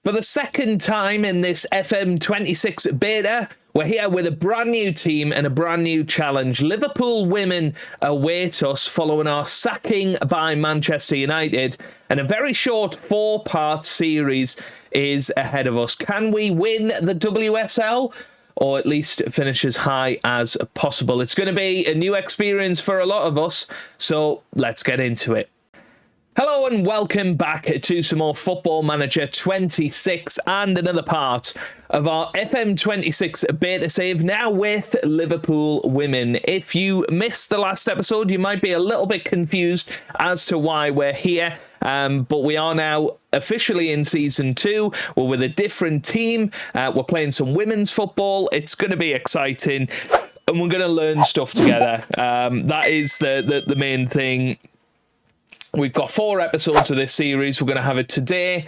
For the second time in this FM26 beta, we're here with a brand new team and a brand new challenge. Liverpool Women await us following our sacking by Manchester United, and a very short 4-part series is ahead of us. Can we win the WSL? Or at least finish as high as possible? It's going to be a new experience for a lot of us, so let's get into it. Hello and welcome back to some more Football Manager 26 and another part of our FM26 beta save, now with Liverpool Women. If you missed the last episode, you might be a little bit confused as to why we're here, but we are now officially in Season 2. We're with a different team. We're playing some women's football. It's going to be exciting, and we're going to learn stuff together. That is the main thing. We've got 4 episodes of this series. We're going to have it today,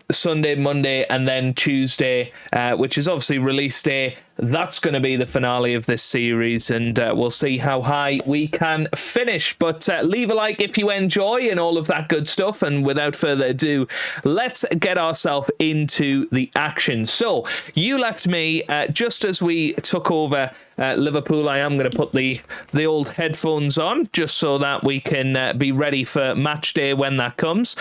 Sunday, Monday, and then Tuesday, which is obviously release day. That's going to be the finale of this series, and we'll see how high we can finish. But leave a like if you enjoy and all of that good stuff. And without further ado, let's get ourselves into the action. So you left me just as we took over Liverpool. I am going to put the old headphones on just so that we can be ready for match day when that comes.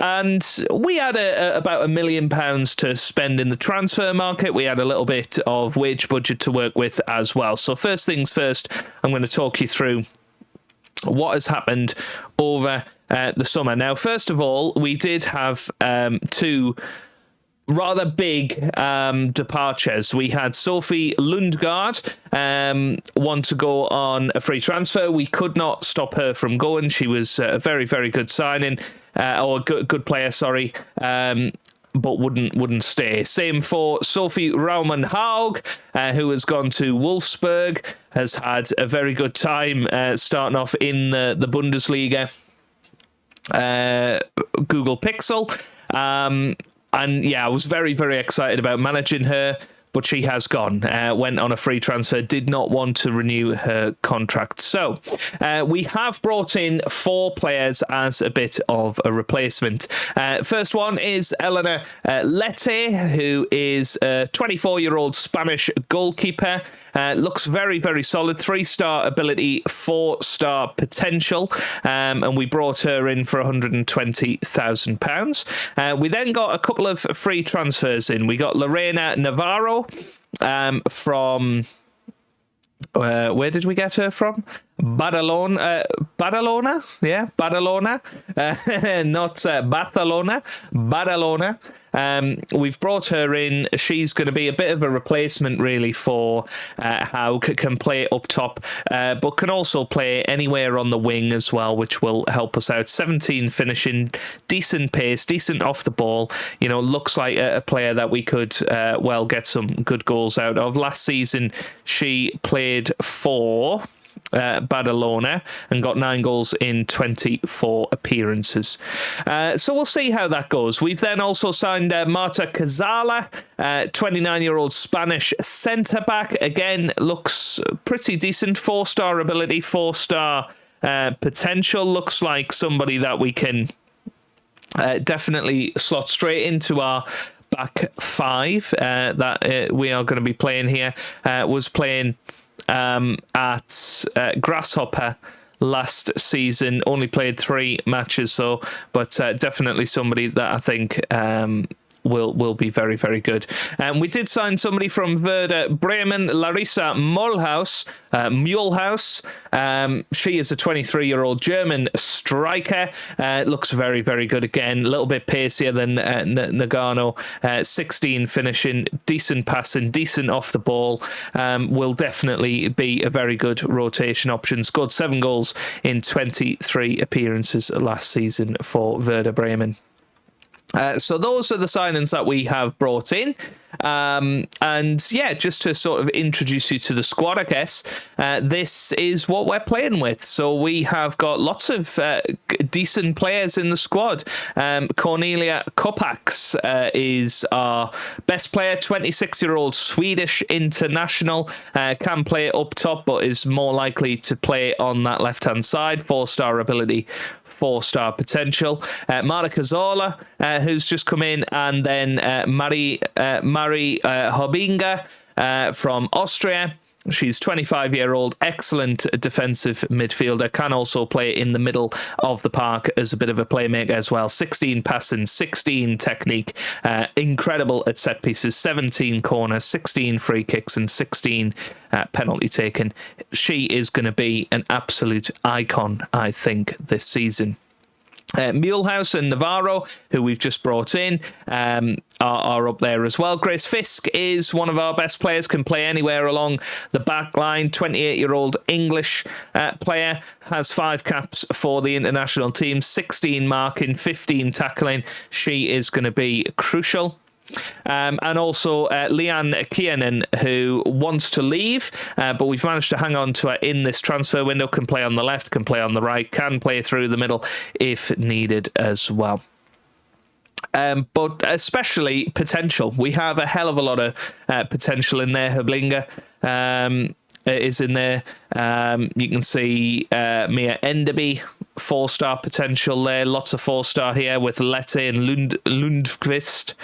And we had about £1 million to spend in the transfer market. We had a little bit of wage budget to work with as well. So first things first, I'm going to talk you through what has happened over the summer. Now, first of all, we did have 2 rather big departures. We had Sophie Lundgaard want to go on a free transfer. We could not stop her from going. She was a very, very good signing, or a good player, sorry, but wouldn't stay. Same for Sophie Raumann-Haug, who has gone to Wolfsburg, has had a very good time starting off in the Bundesliga. Google Pixel. And yeah, I was very, very excited about managing her, but she has gone. Went on a free transfer, did not want to renew her contract. So we have brought in 4 players as a bit of a replacement. First one is Elena Lete, who is a 24-year-old Spanish goalkeeper. Looks very, very solid. 3-star ability, 4-star potential. And we brought her in for £120,000. We then got a couple of free transfers in. We got Lorena Navarro from... where did we get her from? Badalona? Yeah, Badalona. Not Barcelona. Badalona. We've brought her in. She's going to be a bit of a replacement, really, for Haug. Can play up top, but can also play anywhere on the wing as well, which will help us out. 17 finishing, decent pace, decent off the ball. You know, looks like a player that we could, get some good goals out of. Last season, she played for Badalona and got 9 goals in 24 appearances. So we'll see how that goes. We've then also signed Marta Cazala, 29-year-old Spanish centre-back. Again, looks pretty decent. 4-star ability, 4-star potential. Looks like somebody that we can definitely slot straight into our back 5 that we are going to be playing here. Was playing at Grasshopper last season, only played 3 matches, so but definitely somebody that I think will be very, very good. We did sign somebody from Werder Bremen, Larissa Mulhouse. She is a 23-year-old German striker. Looks very, very good again. A little bit pacier than Nagano. 16 finishing, decent passing, decent off the ball. Will definitely be a very good rotation option. Scored 7 goals in 23 appearances last season for Werder Bremen. So those are the signings that we have brought in. And yeah, just to sort of introduce you to the squad, I guess, this is what we're playing with. So we have got lots of decent players in the squad. Cornelia Kopax is our best player, 26-year-old Swedish international, can play up top, but is more likely to play on that left-hand side. 4-star ability, 4-star potential. Marika Zola, who's just come in, and then Mari Hobinga from Austria. She's 25-year-old, excellent defensive midfielder, can also play in the middle of the park as a bit of a playmaker as well. 16 passing, 16 technique, incredible at set pieces, 17 corners, 16 free kicks and 16 penalty taken. She is going to be an absolute icon, I think, this season. Mulehouse and Navarro, who we've just brought in, are up there as well. Grace Fisk is one of our best players, can play anywhere along the back line. 28-year-old English player, has 5 caps for the international team, 16 marking, 15 tackling. She is going to be crucial. And also Leanne Kianen, who wants to leave, but we've managed to hang on to her in this transfer window. Can play on the left, can play on the right, can play through the middle if needed as well. But especially potential. We have a hell of a lot of potential in there. Herblinga is in there. You can see Mia Enderby, 4-star potential there. Lots of 4-star here with Lette and Lundqvist.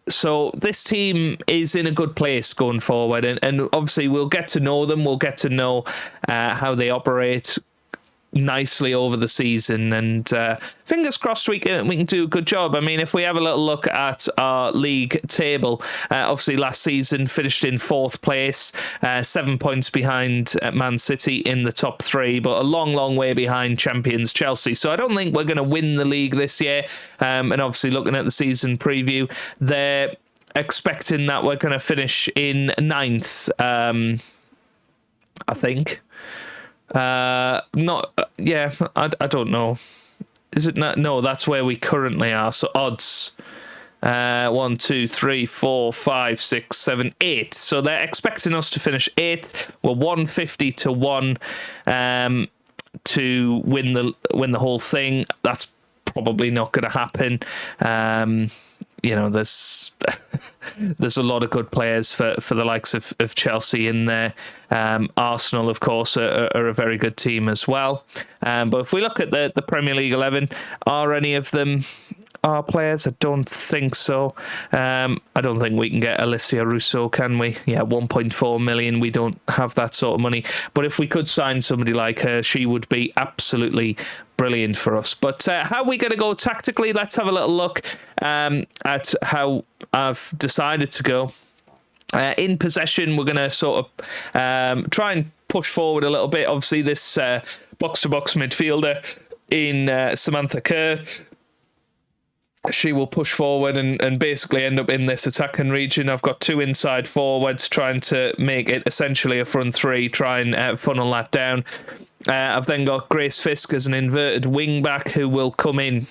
So this team is in a good place going forward, and obviously we'll get to know them. We'll get to know how they operate nicely over the season, and fingers crossed we can do a good job. I mean, if we have a little look at our league table, obviously last season finished in 4th place, 7 points behind Man City in the top 3, but a long way behind champions Chelsea. So I don't think we're going to win the league this year, and obviously looking at the season preview, they're expecting that we're going to finish in 9th, I think. I don't know. Is it not? No, that's where we currently are. So odds 1, 2, 3, 4, 5, 6, 7, 8. So they're expecting us to finish 8th. We're 150 to 1 to win the whole thing. That's probably not going to happen. There's a lot of good players for the likes of Chelsea in there. Arsenal, of course, are a very good team as well. But if we look at the Premier League 11, are any of them our players? I don't think so. I don't think we can get Alicia Russo, can we? Yeah, 1.4 million. We don't have that sort of money. But if we could sign somebody like her, she would be absolutely brilliant for us. But how are we going to go tactically? Let's have a little look at how I've decided to go. In possession, we're going to sort of try and push forward a little bit. Obviously, this box-to-box midfielder in Samantha Kerr, she will push forward and basically end up in this attacking region. I've got 2 inside forwards trying to make it essentially a front 3, try and funnel that down. I've then got Grace Fisk as an inverted wing back who will come in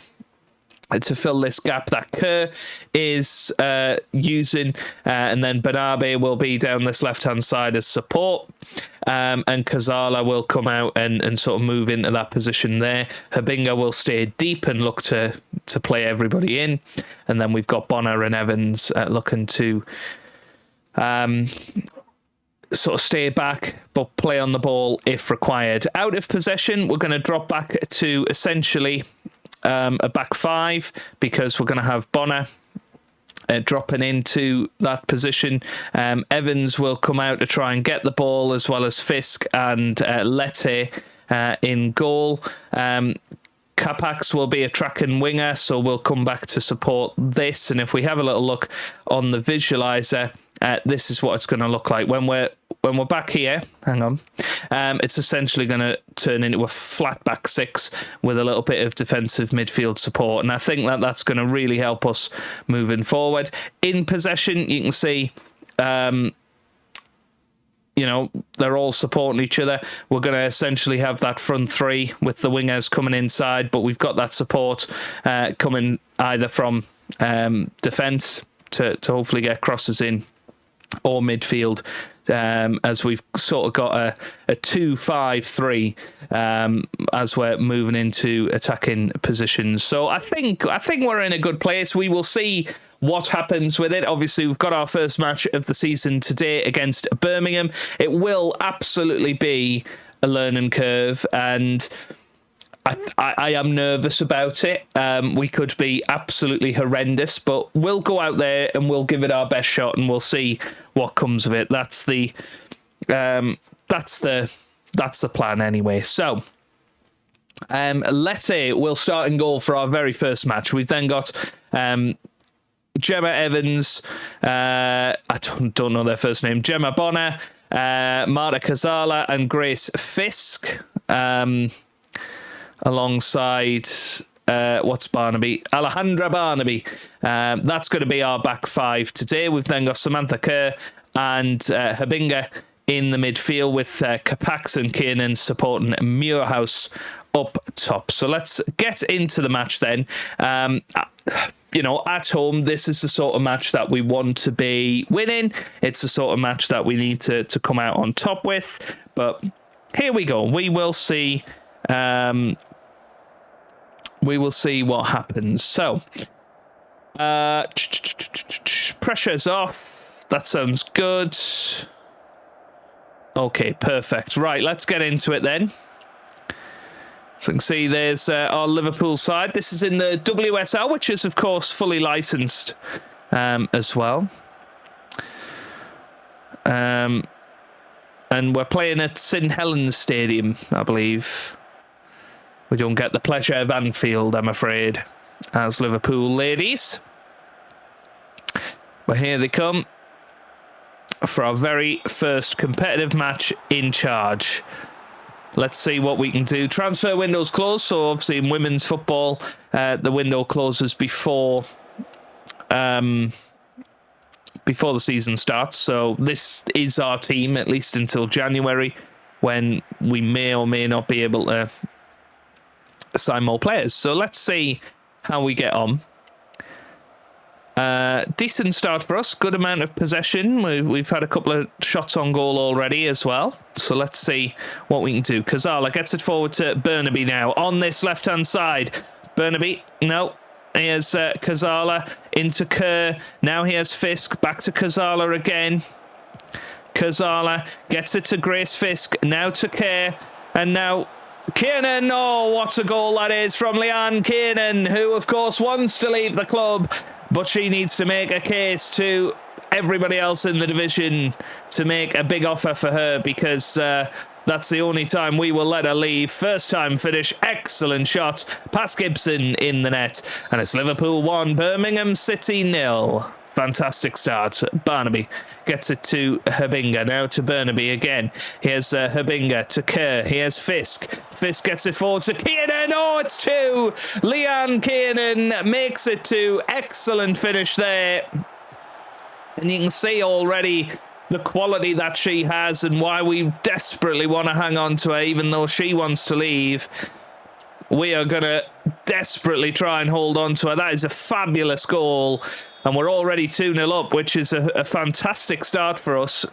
to fill this gap that Kerr is using, and then Banabe will be down this left-hand side as support, and Kazala will come out and sort of move into that position there. Herbinga will stay deep and look to play everybody in, and then we've got Bonner and Evans looking to sort of stay back but play on the ball if required. Out of possession, we're going to drop back to essentially a back 5, because we're going to have Bonner dropping into that position. Evans will come out to try and get the ball, as well as Fisk and Lette in goal. Capax will be a tracking winger, so we'll come back to support this. And if we have a little look on the visualizer, this is what it's going to look like when we're back here. Hang on. It's essentially going to turn into a flat back 6 with a little bit of defensive midfield support, and I think that's going to really help us moving forward. In possession, you can see they're all supporting each other. We're going to essentially have that front 3 with the wingers coming inside, but we've got that support coming either from defence to hopefully get crosses in or midfield, as we've sort of got a 2-5-3 as we're moving into attacking positions. So I think we're in a good place. We will see what happens with it. Obviously, we've got our first match of the season today against Birmingham. It will absolutely be a learning curve, and I am nervous about it. We could be absolutely horrendous, but we'll go out there and we'll give it our best shot, and we'll see what comes of it. That's the plan anyway. So let's say we'll start in goal for our very first match. We've then got Gemma Evans. I don't know their first name. Gemma Bonner, Marta Cazala, and Grace Fisk. Alongside, what's Barnaby? Alejandra Barnaby. That's going to be our back five today. We've then got Samantha Kerr and Habinga in the midfield, with Capax and Kiernan supporting Muirhouse up top. So let's get into the match then. At home, this is the sort of match that we want to be winning. It's the sort of match that we need to come out on top with. But here we go. We will see... we will see what happens. So, pressure's off. That sounds good. Okay, perfect. Right, let's get into it then. So you can see there's our Liverpool side. This is in the WSL, which is, of course, fully licensed as well. And we're playing at St Helens Stadium, I believe. We don't get the pleasure of Anfield, I'm afraid, as Liverpool ladies. But here they come for our very first competitive match in charge. Let's see what we can do. Transfer window's closed, so obviously in women's football, the window closes before the season starts. So this is our team, at least until January, when we may or may not be able to sign more players. So let's see how we get on. Decent start for us. Good amount of possession. We've had a couple of shots on goal already as well. So let's see what we can do. Cazala gets it forward to Burnaby now on this left-hand side. Burnaby, no. Here's Cazala into Kerr. Now here's Fisk. Back to Cazala again. Cazala gets it to Grace Fisk. Now to Kerr. And now Kiernan. Oh, what a goal that is from Leanne Kiernan, who, of course, wants to leave the club, but she needs to make a case to everybody else in the division to make a big offer for her, because that's the only time we will let her leave. First time finish, excellent shot past Gibson in the net, and it's Liverpool 1, Birmingham City 0. Fantastic start. Barnaby gets it to Habinga. Now to Burnaby again. Here's Habinga to Kerr. Here's Fisk. Fisk gets it forward to Kiernan. Oh, it's 2. Leanne Kiernan makes it 2. Excellent finish there. And you can see already the quality that she has and why we desperately want to hang on to her, even though she wants to leave. We are going to desperately try and hold on to her. That is a fabulous goal. And we're already 2-0 up, which is a fantastic start for us.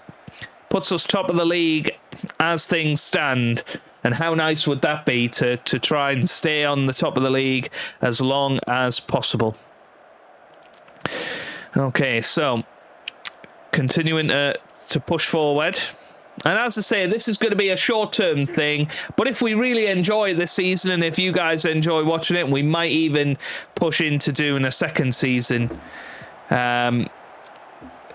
Puts us top of the league as things stand. And how nice would that be to try and stay on the top of the league as long as possible. Okay, so continuing to push forward. And as I say, this is going to be a short-term thing, but if we really enjoy this season, and if you guys enjoy watching it, we might even push into doing a second season,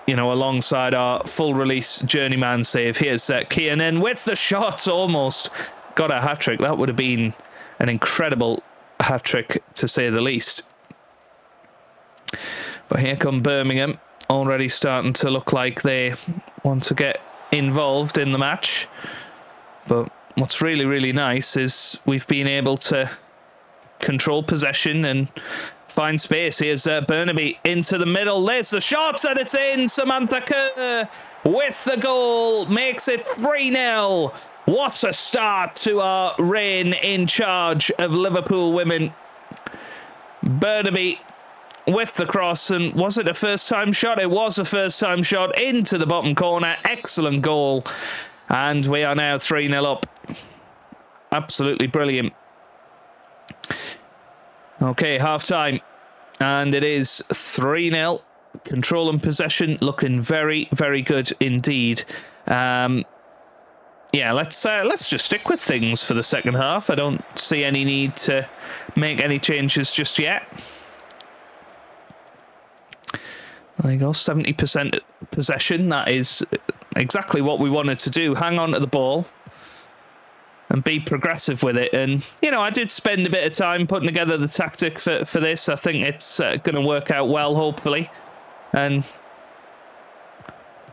alongside our full-release journeyman save. Here's Kiernan with the shot, almost got a hat-trick. That would have been an incredible hat-trick, to say the least. But here come Birmingham, already starting to look like they want to get involved in the match. But what's really, really nice is we've been able to control possession and find space. Here's Burnaby into the middle. There's the shot, and it's in. Samantha Kerr with the goal makes it 3-0. What a start to our reign in charge of Liverpool Women. Burnaby with the cross, and was it a first-time shot? It was a first-time shot into the bottom corner. Excellent goal. And we are now 3-0 up. Absolutely brilliant. Okay, half-time. And it is 3-0. Control and possession looking very, very good indeed. Yeah, let's just stick with things for the second half. I don't see any need to make any changes just yet. There you go, 70% possession. That is exactly what we wanted to do. Hang on to the ball and be progressive with it. And, you know, I did spend a bit of time putting together the tactic for this. I think it's going to work out well, hopefully. And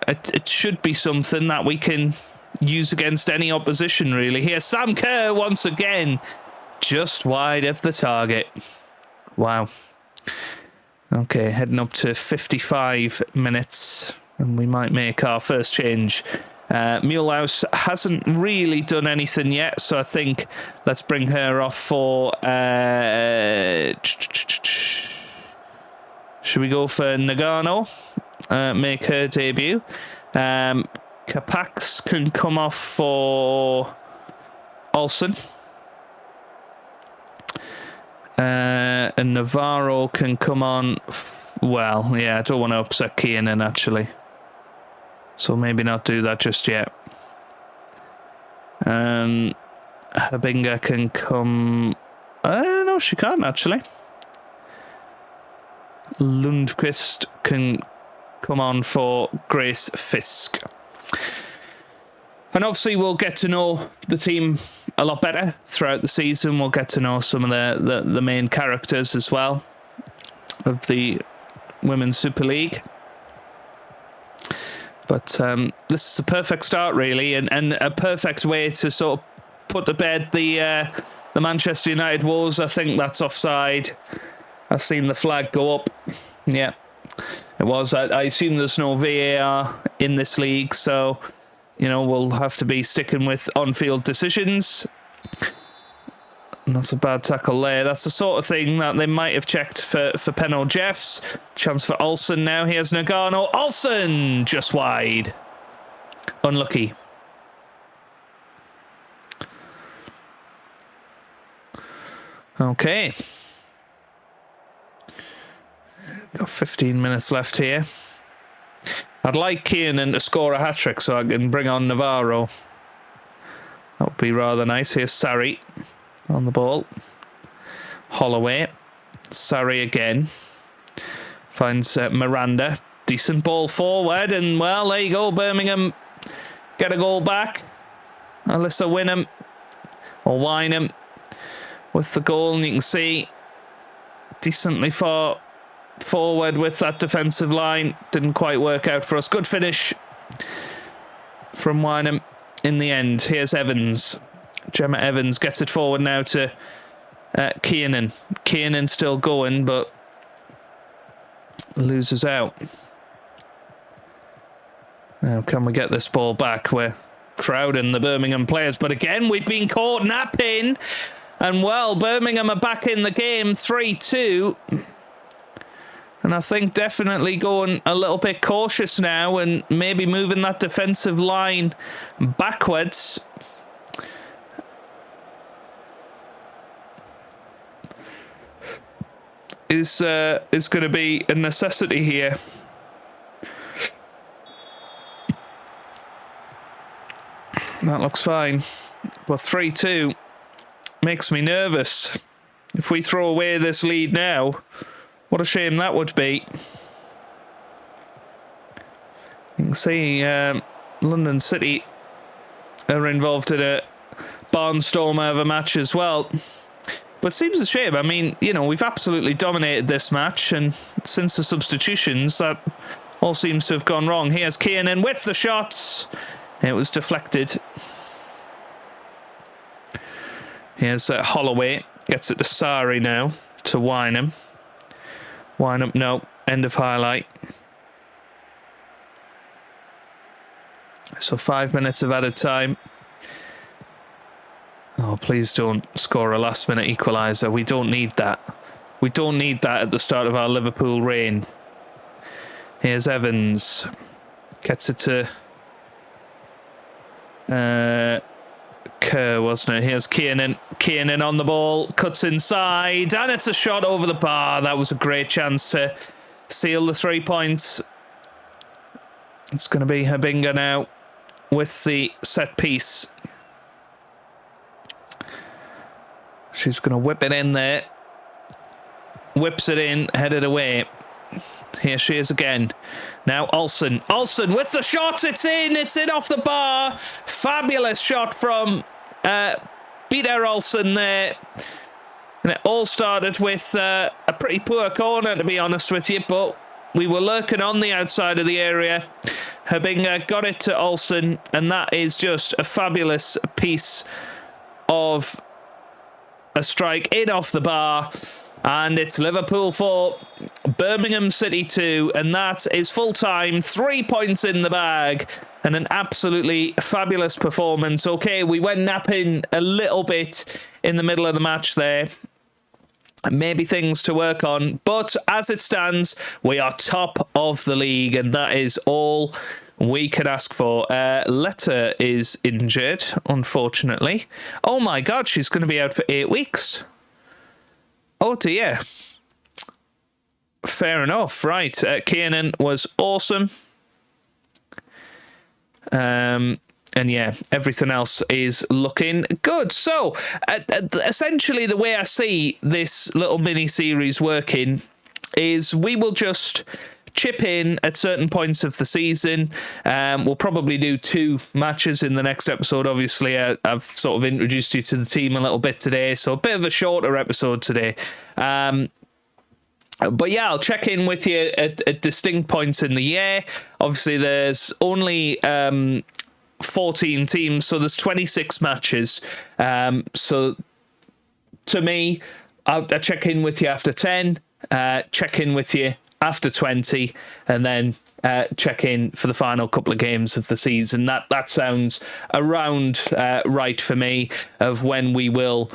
it should be something that we can use against any opposition, really. Here's Sam Kerr once again, just wide of the target. Wow. Okay, heading up to 55 minutes, and we might make our first change. Mulehouse hasn't really done anything yet, so I think let's bring her off for... should we go for Nagano? Make her debut. Capax can come off for Olsen. And Navarro can come on. Well, yeah, I don't want to upset Kiernan, actually. So maybe not do that just yet. Habinga can come... no, she can't, actually. Lundqvist can come on for Grace Fisk. And obviously we'll get to know the team a lot better throughout the season. We'll get to know some of the main characters as well of the Women's Super League. But this is a perfect start, really, and a perfect way to sort of put to bed the Manchester United woes. I think that's offside. I've seen the flag go up. Yeah, it was. I assume there's no VAR in this league, so... You know, we'll have to be sticking with on-field decisions. And that's a bad tackle there. That's the sort of thing that they might have checked for Penno Jeffs. Chance for Olsen now. Here's Nagano. Olsen! Just wide. Unlucky. Okay. Got 15 minutes left here. I'd like Kiernan to score a hat-trick so I can bring on Navarro. That would be rather nice. Here's Sarri on the ball. Holloway. Sarri again. Finds Miranda. Decent ball forward. And, well, there you go. Birmingham get a goal back. Alyssa Winham. Or Wynham. With the goal. And you can see decently far forward with that defensive line. Didn't quite work out for us. Good finish from Wynham in the end. Here's Evans. Gemma Evans gets it forward now to Kiernan. Kiernan still going, but loses out. Now, can we get this ball back? We're crowding the Birmingham players, but again, we've been caught napping. And, well, Birmingham are back in the game, 3-2. And I think definitely going a little bit cautious now and maybe moving that defensive line backwards. Is going to be a necessity here. That looks fine. But 3-2 makes me nervous. If we throw away this lead now... What a shame that would be. You can see London City are involved in a barnstormer of a match as well. But it seems a shame. I mean, you know, we've absolutely dominated this match, and since the substitutions, that all seems to have gone wrong. Here's Kiernan with the shots. It was deflected. Here's Holloway. Gets it to Sarri now, to Wynham. Wynham, no. End of highlight. So 5 minutes of added time. Oh, please don't score a last-minute equaliser. We don't need that. We don't need that at the start of our Liverpool reign. Here's Evans. Gets it to Kerr, wasn't it? Here's Kiernan. Kiernan on the ball. Cuts inside. And it's a shot over the bar. That was a great chance to seal the 3 points. It's going to be Habinga now with the set piece. She's going to whip it in there. Whips it in, headed away. Here she is again. Now Olsen. Olsen with the shot. It's in. It's in off the bar. Fabulous shot from Peter Olsen there. And it all started with a pretty poor corner, to be honest with you, but we were lurking on the outside of the area. Habinga got it to Olsen, and that is just a fabulous piece of a strike in off the bar. And it's Liverpool 4, Birmingham City 2, and that is full-time, 3 points in the bag, and an absolutely fabulous performance. Okay, we went napping a little bit in the middle of the match there. Maybe things to work on, but as it stands, we are top of the league, and that is all we could ask for. Letta is injured, unfortunately. Oh my God, she's going to be out for 8 weeks. Oh dear. Fair enough. Right. Kiernan was awesome. And yeah, everything else is looking good. So, essentially, the way I see this little mini-series working is we will just chip in at certain points of the season. We'll probably do 2 matches in the next episode. Obviously, I've sort of introduced you to the team a little bit today, so a bit of a shorter episode today. But yeah, I'll check in with you at distinct points in the year. Obviously, there's only 14 teams, so there's 26 matches. So to me, I check in with you after 10, check in with you after 20, and then check in for the final couple of games of the season. That sounds around right for me, of when we will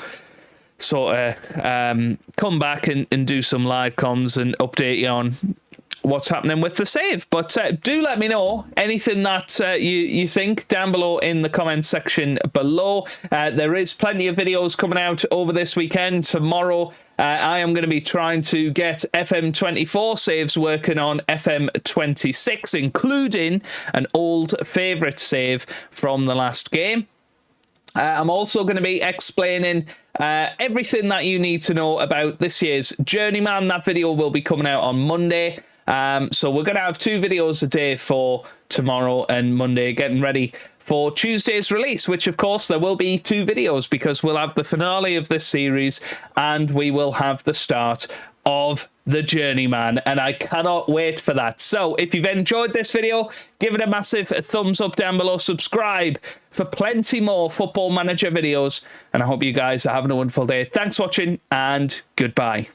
sort of come back and do some live comms and update you on what's happening with the save. But do let me know anything that you think down below in the comment section below. There is plenty of videos coming out over this weekend. Tomorrow I am going to be trying to get FM24 saves working on FM26, including an old favourite save from the last game. I'm also going to be explaining everything that you need to know about this year's Journeyman. That video will be coming out on Monday. So we're going to have 2 videos a day for tomorrow and Monday, getting ready for Tuesday's release, which of course there will be 2 videos, because we'll have the finale of this series and we will have the start of the Journeyman, and I cannot wait for that. So if you've enjoyed this video, give it a massive thumbs up down below, subscribe for plenty more Football Manager videos, and I hope you guys are having a wonderful day. Thanks for watching, and goodbye.